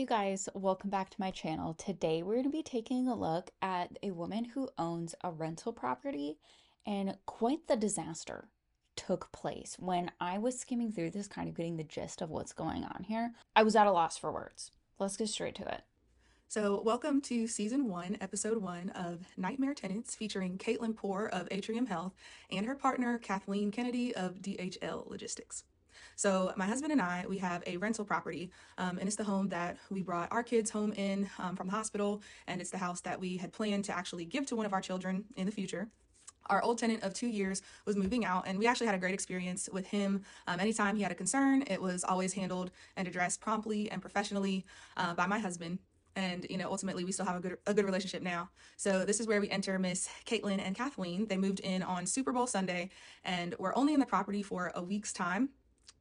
Hey guys, welcome back to my channel. Today we're going to be taking a look at a woman who owns a rental property, and quite the disaster took place. When I was skimming through this, kind of getting the gist of what's going on here, I was at a loss for words. Let's get straight to it. So, welcome to Season 1, Episode 1 of Nightmare Tenants, featuring Caitlin Poore of Atrium Health and her partner Kathleen Kennedy of DHL Logistics. So, my husband and I, we have a rental property, and it's the home that we brought our kids home in from the hospital, and it's the house that we had planned to actually give to one of our children in the future. Our old tenant of 2 years was moving out, and we actually had a great experience with him. Anytime he had a concern, it was always handled and addressed promptly and professionally by my husband. And ultimately we still have a good relationship now. So this is where we enter Miss Caitlin and Kathleen. They moved in on Super Bowl Sunday and were only in the property for a week's time.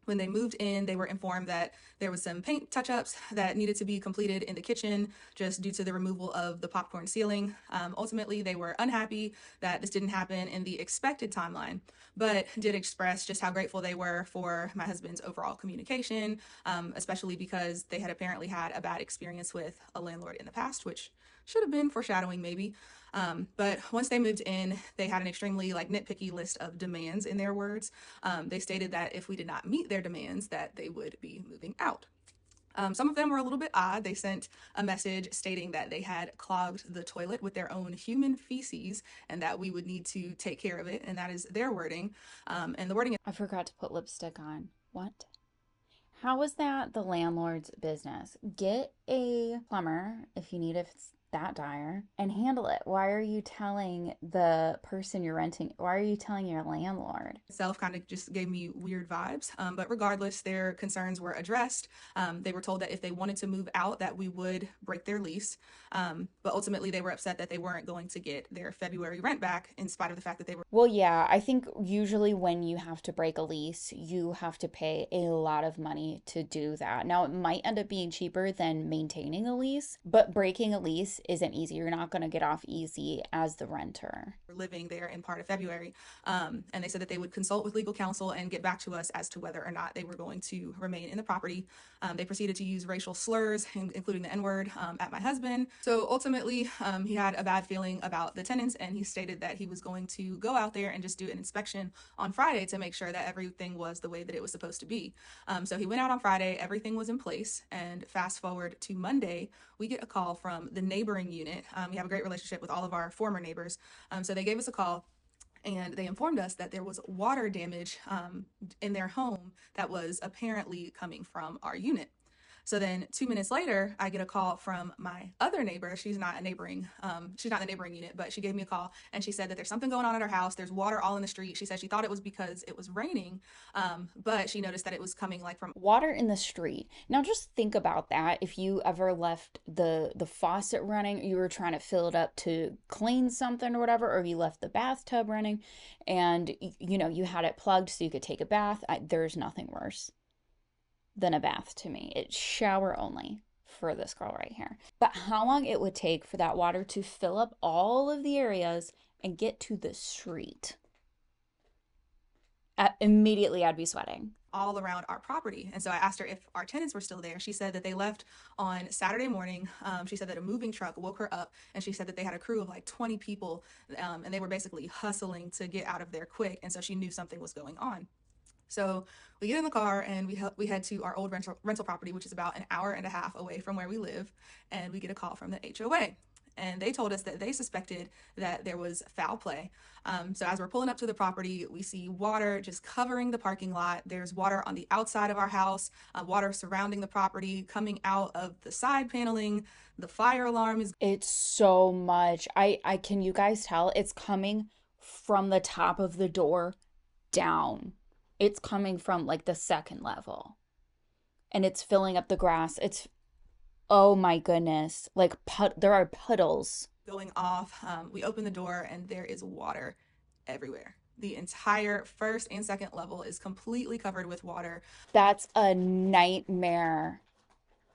When they moved in, they were informed that there was some paint touch-ups that needed to be completed in the kitchen just due to the removal of the popcorn ceiling. Ultimately, they were unhappy that this didn't happen in the expected timeline, but did express just how grateful they were for my husband's overall communication, especially because they had apparently had a bad experience with a landlord in the past, which should have been foreshadowing maybe. But once they moved in, they had an extremely nitpicky list of demands in their words. They stated that if we did not meet their demands, that they would be moving out. Some of them were a little bit odd. They sent a message stating that they had clogged the toilet with their own human feces and that we would need to take care of it. And that is their wording. And the wording I forgot to put lipstick on. What? How is that the landlord's business? Get a plumber if you need, if it's that dire, and handle it. Why are you telling the person you're renting? Why are you telling your landlord? itself kind of just gave me weird vibes. But regardless, their concerns were addressed. They were told that if they wanted to move out, that we would break their lease. But ultimately, they were upset that they weren't going to get their February rent back, in spite of the fact that they were. Well, yeah, I think usually when you have to break a lease, you have to pay a lot of money to do that. Now, it might end up being cheaper than maintaining a lease, but breaking a lease isn't easy. You're not going to get off easy as the renter. Living there in part of February. And they said that they would consult with legal counsel and get back to us as to whether or not they were going to remain in the property. They proceeded to use racial slurs, including the N-word, at my husband. So ultimately, he had a bad feeling about the tenants, and he stated that he was going to go out there and just do an inspection on Friday to make sure that everything was the way that it was supposed to be. So he went out on Friday, everything was in place, and fast forward to Monday, we get a call from the neighboring unit. We have a great relationship with all of our former neighbors. So they gave us a call and they informed us that there was water damage in their home that was apparently coming from our unit. So then 2 minutes later, I get a call from my other neighbor. She's not in the neighboring unit, but she gave me a call and she said that there's something going on at her house. There's water all in the street. She said she thought it was because it was raining, but she noticed that it was coming from Water in the street. Now just think about that. If you ever left the faucet running, you were trying to fill it up to clean something or whatever, or you left the bathtub running and you had it plugged so you could take a bath. There's nothing worse than a bath to me. It's shower only for this girl right here. But how long it would take for that water to fill up all of the areas and get to the street? Immediately I'd be sweating. all around our property. And so I asked her if our tenants were still there. She said that they left on Saturday morning. She said that a moving truck woke her up, and she said that they had a crew of 20 people, and they were basically hustling to get out of there quick. And so she knew something was going on. So we get in the car and we head to our old rental property, which is about an hour and a half away from where we live. And we get a call from the HOA. And they told us that they suspected that there was foul play. So as we're pulling up to the property, we see water just covering the parking lot. There's water on the outside of our house, water surrounding the property, coming out of the side paneling. The fire alarm is. It's so much. I can you guys tell it's coming from the top of the door down. It's coming from the second level. And it's filling up the grass. Oh my goodness. There are puddles Going off. We open the door and there is water everywhere. The entire first and second level is completely covered with water. That's a nightmare.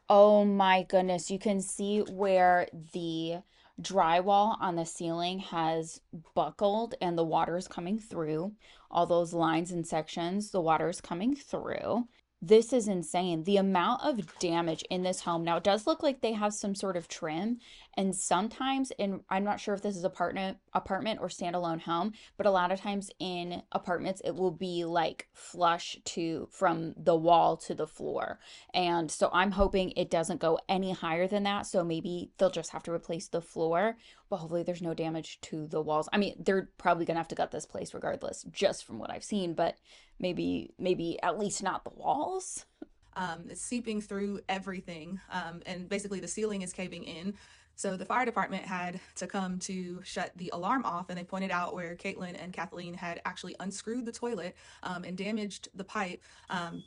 Oh my goodness. You can see where the drywall on the ceiling has buckled and the water is coming through. All those lines and sections, the water is coming through. This is insane. The amount of damage in this home. Now, it does look like they have some sort of trim, and sometimes in I'm not sure if this is apartment or standalone home, but a lot of times in apartments it will be like flush to from the wall to the floor. And so I'm hoping it doesn't go any higher than that, so maybe they'll just have to replace the floor, but hopefully there's no damage to the walls. I mean, they're probably going to have to gut this place regardless, just from what I've seen, but maybe at least not the walls. It's seeping through everything, and basically the ceiling is caving in. So the fire department had to come to shut the alarm off, and they pointed out where Caitlin and Kathleen had actually unscrewed the toilet and damaged the pipe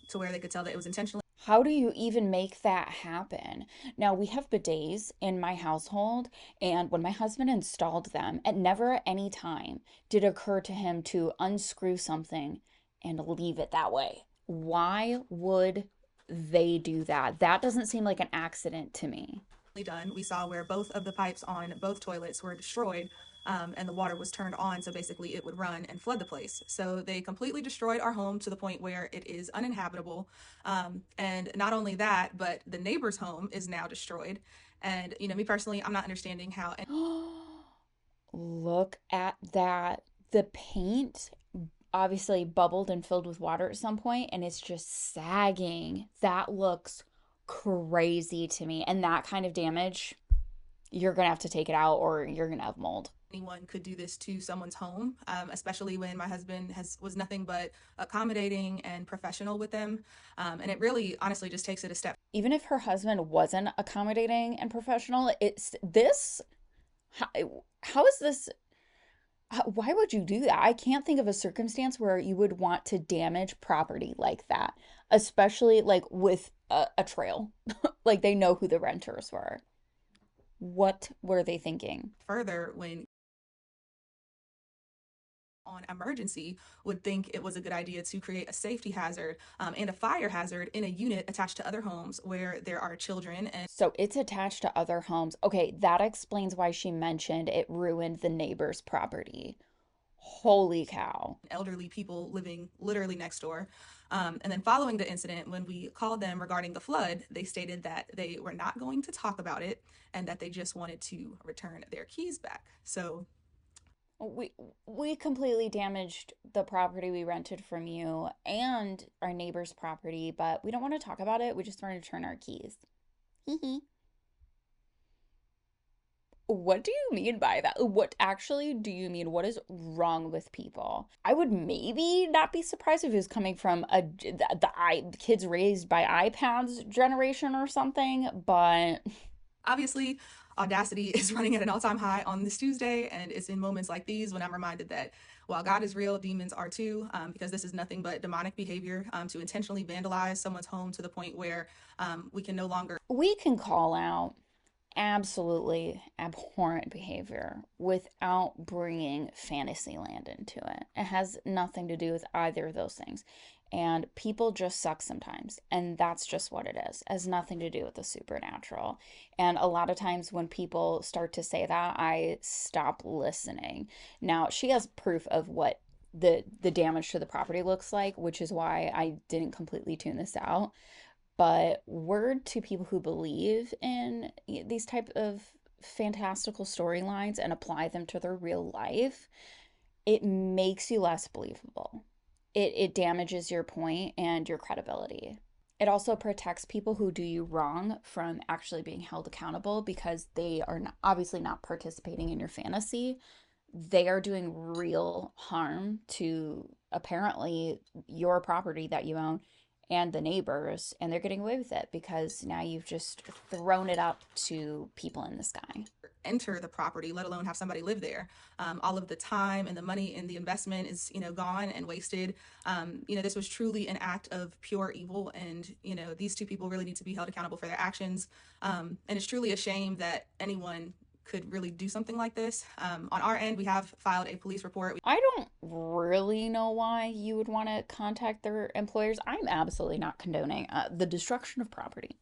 to where they could tell that it was intentionally. How do you even make that happen? Now, we have bidets in my household, and when my husband installed them, at never at any time did it occur to him to unscrew something and leave it that way. Why would they do that? That doesn't seem like an accident to me. Done. We saw where both of the pipes on both toilets were destroyed. And the water was turned on, so basically it would run and flood the place. So they completely destroyed our home to the point where it is uninhabitable. And not only that, but the neighbor's home is now destroyed. And, me personally, I'm not understanding how. Look at that. The paint obviously bubbled and filled with water at some point, and it's just sagging. That looks crazy to me. And that kind of damage, you're gonna have to take it out or you're gonna have mold. Anyone could do this to someone's home, especially when my husband was nothing but accommodating and professional with them. And it really, honestly, just takes it a step. Even if her husband wasn't accommodating and professional, it's this. How is this? Why would you do that? I can't think of a circumstance where you would want to damage property like that, especially like with a trail. Like they know who the renters were. What were they thinking? Further, when on emergency would think it was a good idea to create a safety hazard and a fire hazard in a unit attached to other homes where there are children. And So it's attached to other homes. Okay, that explains why she mentioned it ruined the neighbor's property. Holy cow. elderly people living literally next door. And then following the incident, when we called them regarding the flood, they stated that they were not going to talk about it and that they just wanted to return their keys back. So We we completely damaged the property we rented from you and our neighbor's property, but we don't want to talk about it. We just want to return our keys. Hee hee. What do you mean by that? What actually do you mean? What is wrong with people? I would maybe not be surprised if it was coming from the kids raised by iPads generation or something, but obviously, audacity is running at an all-time high on this Tuesday, and it's in moments like these when I'm reminded that while God is real, demons are too, because this is nothing but demonic behavior to intentionally vandalize someone's home to the point where we can no longer. we can call out absolutely abhorrent behavior without bringing Fantasyland into it. It has nothing to do with either of those things. And people just suck sometimes. And that's just what it is. It has nothing to do with the supernatural. And a lot of times when people start to say that, I stop listening. Now, she has proof of what the damage to the property looks like, which is why I didn't completely tune this out. But word to people who believe in these type of fantastical storylines and apply them to their real life, it makes you less believable. It damages your point and your credibility. It also protects people who do you wrong from actually being held accountable because they are not, obviously not participating in your fantasy. They are doing real harm to apparently your property that you own and the neighbors, and they're getting away with it because now you've just thrown it up to people in the sky. Enter the property, let alone have somebody live there. All of the time and the money and the investment is, gone and wasted. This was truly an act of pure evil, and these two people really need to be held accountable for their actions. And it's truly a shame that anyone could really do something like this. On our end, we have filed a police report. I don't really know why you would want to contact their employers. I'm absolutely not condoning the destruction of property,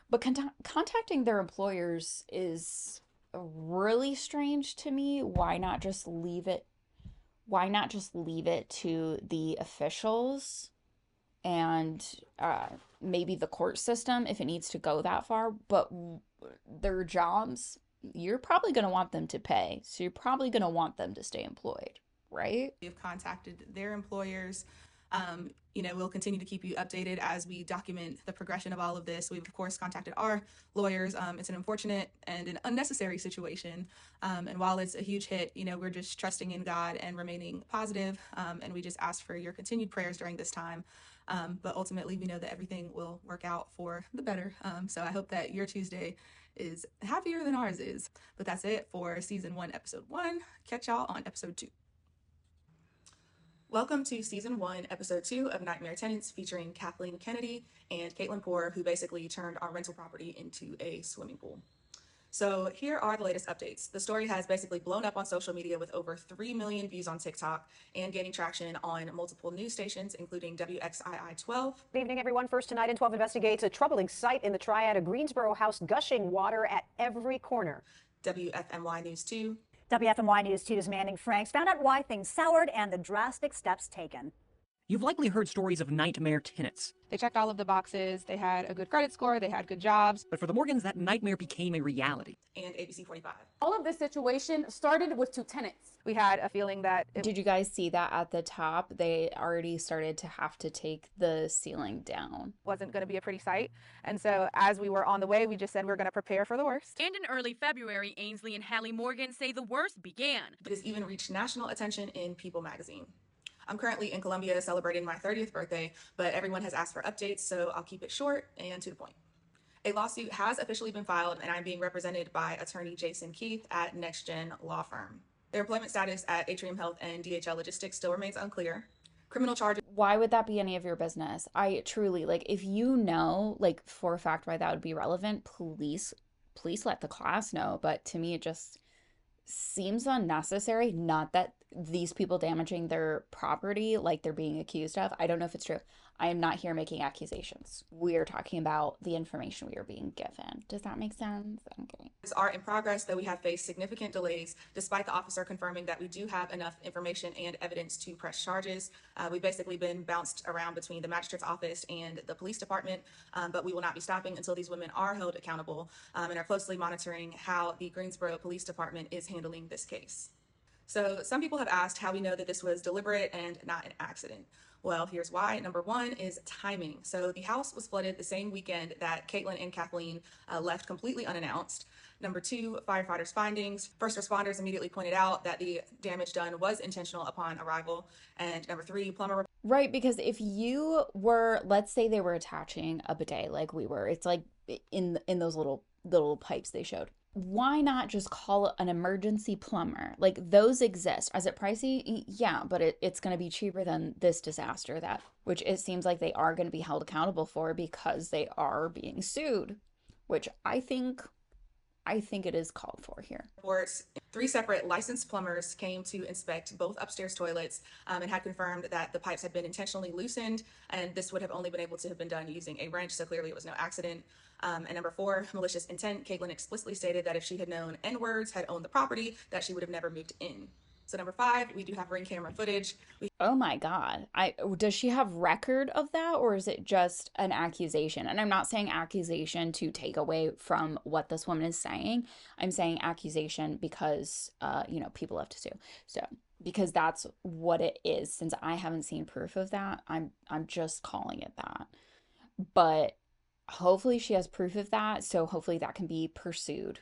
but contacting their employers is really strange to me. Why not just leave it? Why not just leave it to the officials and maybe the court system if it needs to go that far, but their jobs, you're probably going to want them to pay. So you're probably going to want them to stay employed, right? We've contacted their employers. We'll continue to keep you updated as we document the progression of all of this. We've, of course, contacted our lawyers. It's an unfortunate and an unnecessary situation. And while it's a huge hit, we're just trusting in God and remaining positive. And we just ask for your continued prayers during this time. But ultimately, we know that everything will work out for the better. So I hope that your Tuesday is happier than ours is. But that's it for season 1, episode 1. Catch y'all on episode 2. Welcome to season 1, episode 2 of Nightmare Tenants, featuring Kathleen Kennedy and Caitlin Poor, who basically turned our rental property into a swimming pool. So here are the latest updates. The story has basically blown up on social media with over 3 million views on TikTok and gaining traction on multiple news stations, including WXII 12. Good evening, everyone. First tonight in 12 investigates a troubling sight in the Triad, a Greensboro house gushing water at every corner. WFMY News 2. WFMY News 2's Manning Franks found out why things soured and the drastic steps taken. You've likely heard stories of nightmare tenants. They checked all of the boxes, they had a good credit score, they had good jobs. But for the Morgans, that nightmare became a reality. And ABC 45. All of this situation started with 2 tenants. We had a feeling that Did you guys see that at the top? They already started to have to take the ceiling down. wasn't going to be a pretty sight. And so as we were on the way, we just said we're going to prepare for the worst. And in early February, Ainsley and Hallie Morgan say the worst began. It has even reached national attention in People magazine. I'm currently in Colombia celebrating my 30th birthday, but everyone has asked for updates, so I'll keep it short and to the point. A lawsuit has officially been filed, and I'm being represented by attorney Jason Keith at NextGen Law Firm. Their employment status at Atrium Health and DHL Logistics still remains unclear. Criminal charges. Why would that be any of your business? I truly, like, if you know, like, for a fact why that would be relevant, please let the class know. But to me, it just seems unnecessary. Not that these people damaging their property, like they're being accused of. I don't know if it's true. I am not here making accusations. We are talking about the information we are being given. Does that make sense? Okay. Are in progress, though we have faced significant delays, despite the officer confirming that we do have enough information and evidence to press charges. We've basically been bounced around between the magistrate's office and the police department, but we will not be stopping until these women are held accountable, and are closely monitoring how the Greensboro Police Department is handling this case. So some people have asked how we know that this was deliberate and not an accident. Well, here's why. Number 1 is timing. So the house was flooded the same weekend that Caitlin and Kathleen left completely unannounced. Number 2, firefighters' findings. First responders immediately pointed out that the damage done was intentional upon arrival. And number 3, plumber. Right, because if you were, let's say they were attaching a bidet like we were, it's like in those little pipes they showed. Why not just call an emergency plumber? Like, those exist. Is it pricey? Yeah, but it's going to be cheaper than this disaster, which it seems like they are going to be held accountable for because they are being sued, which I think it is called for here. Reports, 3 separate licensed plumbers came to inspect both upstairs toilets and had confirmed that the pipes had been intentionally loosened, and this would have only been able to have been done using a wrench, so clearly it was no accident. And number 4, malicious intent. Caitlin explicitly stated that if she had known N-words had owned the property, that she would have never moved in. So number 5, we do have ring camera footage. Oh my God. Does she have record of that, or is it just an accusation? And I'm not saying accusation to take away from what this woman is saying. I'm saying accusation because, people have to sue. So because that's what it is. Since I haven't seen proof of that, I'm just calling it that. But hopefully she has proof of that. So hopefully that can be pursued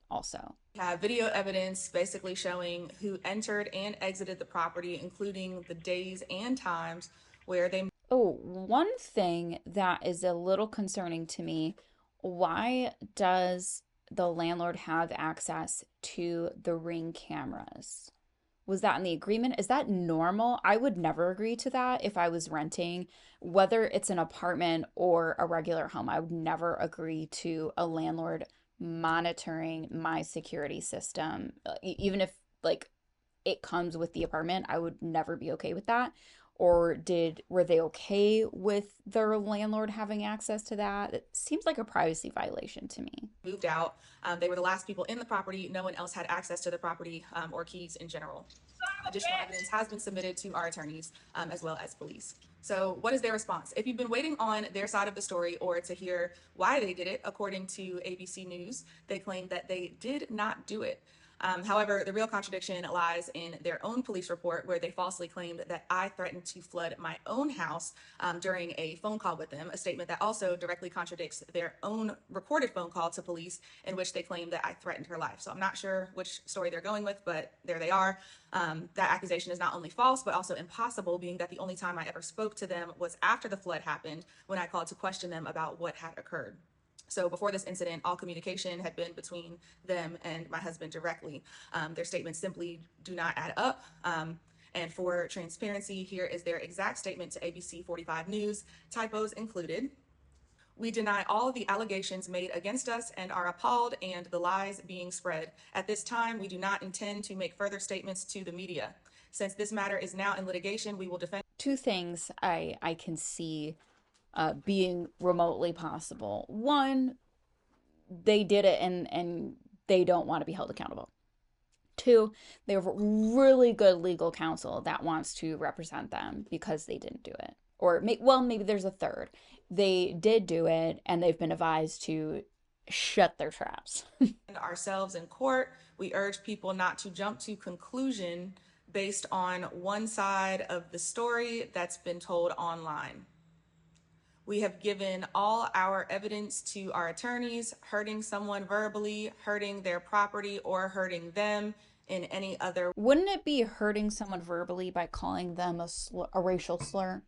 also. We have video evidence basically showing who entered and exited the property, including the days and times where they... Oh, one thing that is a little concerning to me, why does the landlord have access to the ring cameras? Was that in the agreement? Is that normal? I would never agree to that if I was renting, whether it's an apartment or a regular home. I would never agree to a landlord monitoring my security system. Even if it comes with the apartment, I would never be okay with that. Or were they okay with their landlord having access to that? It seems like a privacy violation to me. Moved out. They were the last people in the property. No one else had access to the property or keys in general. Additional evidence has been submitted to our attorneys as well as police. So what is their response? If you've been waiting on their side of the story or to hear why they did it, according to ABC News, they claim that they did not do it. However, the real contradiction lies in their own police report, where they falsely claimed that I threatened to flood my own house during a phone call with them, a statement that also directly contradicts their own recorded phone call to police in which they claim that I threatened her life. So I'm not sure which story they're going with, but there they are. That accusation is not only false, but also impossible, being that the only time I ever spoke to them was after the flood happened, when I called to question them about what had occurred. So before this incident, all communication had been between them and my husband directly. Their statements simply do not add up. And for transparency, here is their exact statement to ABC 45 News, typos included. We deny all of the allegations made against us and are appalled and the lies being spread. At this time, we do not intend to make further statements to the media. Since this matter is now in litigation, we will defend. Two things I can see being remotely possible. One, they did it and they don't want to be held accountable. Two, they have really good legal counsel that wants to represent them because they didn't do it. Or, maybe there's a third. They did do it and they've been advised to shut their traps. Ourselves in court, we urge people not to jump to conclusion based on one side of the story that's been told online. We have given all our evidence to our attorneys. Hurting someone verbally, hurting their property, or hurting them in any other. Wouldn't it be hurting someone verbally by calling them a racial slur?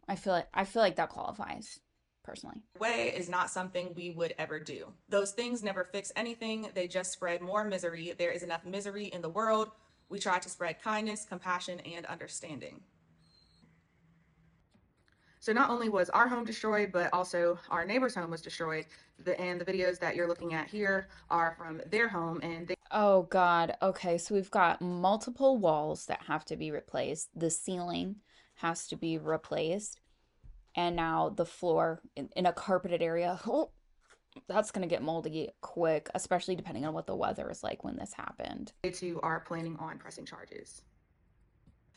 I feel like that qualifies, personally. Way is not something we would ever do. Those things never fix anything. They just spread more misery. There is enough misery in the world. We try to spread kindness, compassion, and understanding. So not only was our home destroyed, but also our neighbor's home was destroyed. And the videos that you're looking at here are from their home. And oh God. Okay, so we've got multiple walls that have to be replaced. The ceiling has to be replaced. And now the floor in a carpeted area. Oh, that's going to get moldy quick, especially depending on what the weather is like when this happened. They too are planning on pressing charges.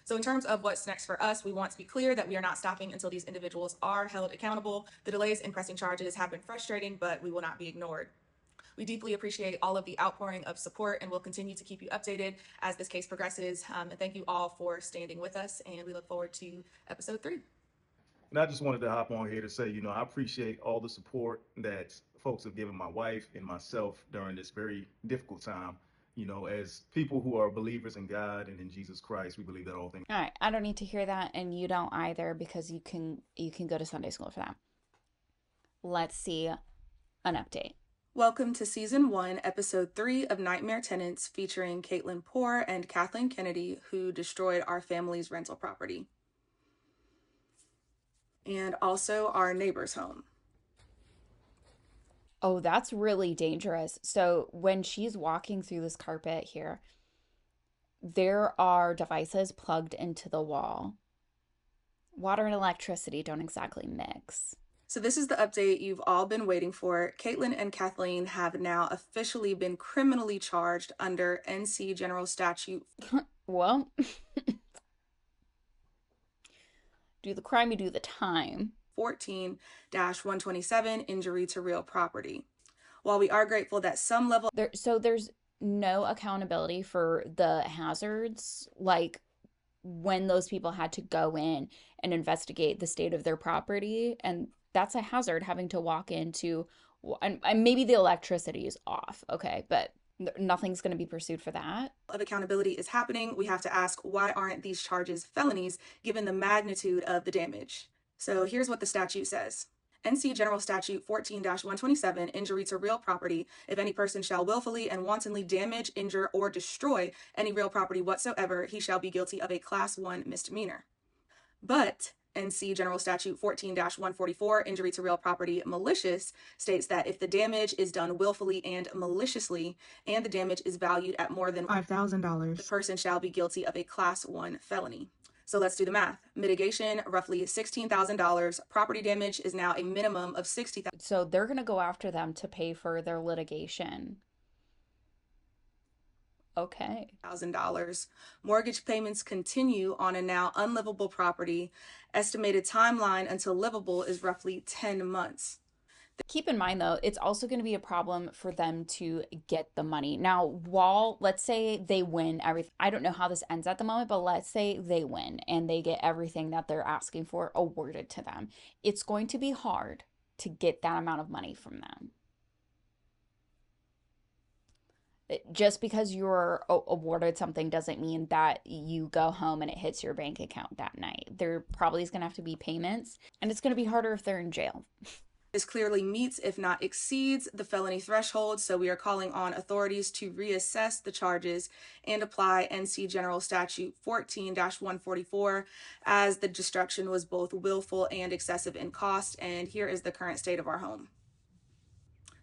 So in terms of what's next for us, we want to be clear that we are not stopping until these individuals are held accountable. The delays in pressing charges have been frustrating, but we will not be ignored. We deeply appreciate all of the outpouring of support and will continue to keep you updated as this case progresses. And thank you all for standing with us, and we look forward to episode 3. And I just wanted to hop on here to say, I appreciate all the support that folks have given my wife and myself during this very difficult time. As people who are believers in God and in Jesus Christ, we believe that all things. All right, I don't need to hear that, and you don't either, because you can go to Sunday school for that. Let's see an update. Welcome to Season 1, Episode 3 of Nightmare Tenants, featuring Caitlin Poore and Kathleen Kennedy, who destroyed our family's rental property. And also our neighbor's home. Oh, that's really dangerous. So when she's walking through this carpet here, there are devices plugged into the wall. Water and electricity don't exactly mix. So this is the update you've all been waiting for. Caitlin and Kathleen have now officially been criminally charged under NC General Statute. Well, do the crime, you do the time. 14-127, injury to real property. While we are grateful that some level... There's no accountability for the hazards, like when those people had to go in and investigate the state of their property, and that's a hazard, having to walk into, and maybe the electricity is off, okay, but nothing's going to be pursued for that. Of accountability is happening. We have to ask, why aren't these charges felonies given the magnitude of the damage? So here's what the statute says. NC General Statute 14-127, injury to real property. If any person shall willfully and wantonly damage, injure, or destroy any real property whatsoever, he shall be guilty of a Class 1 misdemeanor. But NC General Statute 14-144, injury to real property malicious, states that if the damage is done willfully and maliciously, and the damage is valued at more than $5,000, the person shall be guilty of a Class 1 felony. So let's do the math. Mitigation, roughly $16,000. Property damage is now a minimum of $60,000. So they're going to go after them to pay for their litigation. Okay. $1,000. Mortgage payments continue on a now unlivable property. Estimated timeline until livable is roughly 10 months. Keep in mind, though, it's also going to be a problem for them to get the money. Now, while let's say they win everything, I don't know how this ends at the moment, but let's say they win and they get everything that they're asking for awarded to them. It's going to be hard to get that amount of money from them. Just because you're awarded something doesn't mean that you go home and it hits your bank account that night. There probably is going to have to be payments, and it's going to be harder if they're in jail. This clearly meets, if not exceeds, the felony threshold, so we are calling on authorities to reassess the charges and apply NC General Statute 14-144 as the destruction was both willful and excessive in cost. And here is the current state of our home.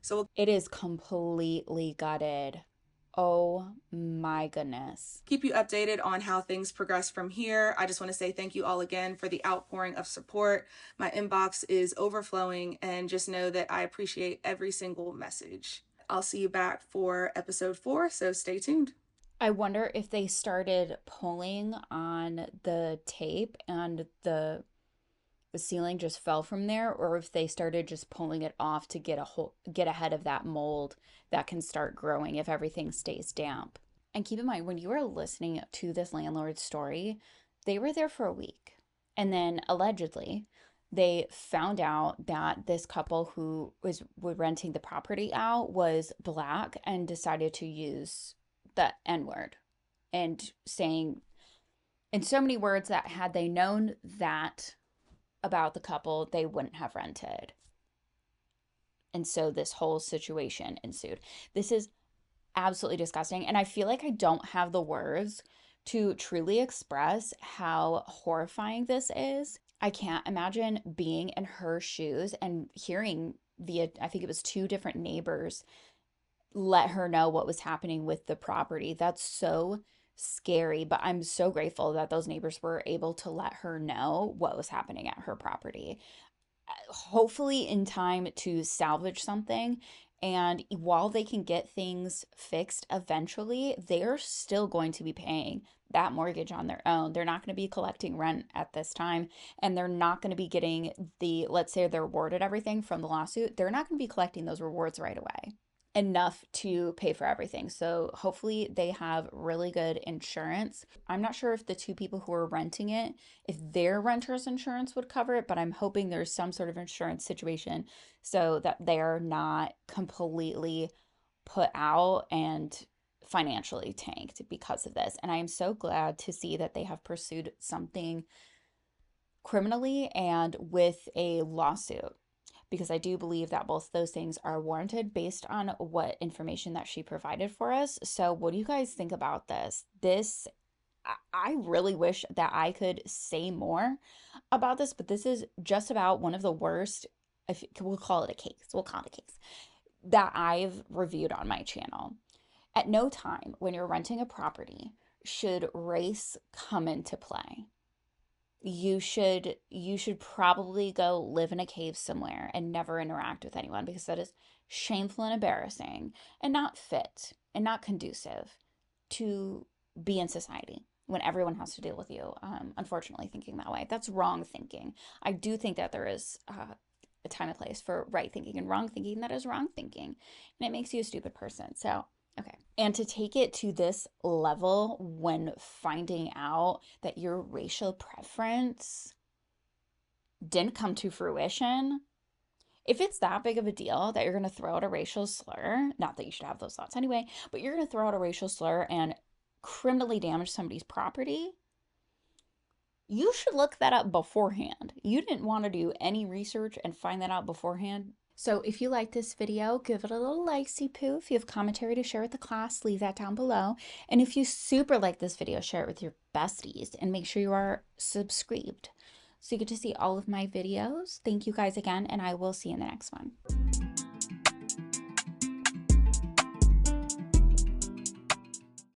So it is completely gutted. Oh my goodness. Keep you updated on how things progress from here. I just want to say thank you all again for the outpouring of support. My inbox is overflowing, and just know that I appreciate every single message. I'll see you back for episode 4, so stay tuned. I wonder if they started pulling on the tape and the ceiling just fell from there, or if they started just pulling it off to get ahead of that mold that can start growing if everything stays damp. And keep in mind, when you are listening to this landlord's story, they were there for a week, and then allegedly they found out that this couple who was renting the property out was Black and decided to use the N-word and saying in so many words that had they known that about the couple, they wouldn't have rented. And so this whole situation ensued. This is absolutely disgusting. And I feel like I don't have the words to truly express how horrifying this is. I can't imagine being in her shoes and hearing I think it was 2 different neighbors let her know what was happening with the property. That's so scary, but I'm so grateful that those neighbors were able to let her know what was happening at her property. Hopefully in time to salvage something, and while they can get things fixed eventually, they're still going to be paying that mortgage on their own. They're not going to be collecting rent at this time, and they're not going to be getting let's say they're awarded everything from the lawsuit, they're not going to be collecting those rewards right away enough to pay for everything. So hopefully they have really good insurance. I'm not sure if the 2 people who are renting it, if their renter's insurance would cover it, but I'm hoping there's some sort of insurance situation so that they're not completely put out and financially tanked because of this. And I am so glad to see that they have pursued something criminally and with a lawsuit, because I do believe that both those things are warranted based on what information that she provided for us. So what do you guys think about this? I really wish that I could say more about this, but this is just about one of the worst, we'll call it a case, that I've reviewed on my channel. At no time when you're renting a property should race come into play. You should probably go live in a cave somewhere and never interact with anyone, because that is shameful and embarrassing and not fit and not conducive to be in society when everyone has to deal with you. Unfortunately, thinking that way, that's wrong thinking. I do think that there is a time and place for right thinking, and wrong thinking, that is wrong thinking, and it makes you a stupid person. So okay. And to take it to this level when finding out that your racial preference didn't come to fruition, if it's that big of a deal that you're going to throw out a racial slur, not that you should have those thoughts anyway, but you're going to throw out a racial slur and criminally damage somebody's property, you should look that up beforehand. You didn't want to do any research and find that out beforehand. So if you like this video, give it a little likesy poo. If you have commentary to share with the class, leave that down below. And if you super like this video, share it with your besties and make sure you are subscribed so you get to see all of my videos. Thank you guys again, and I will see you in the next one.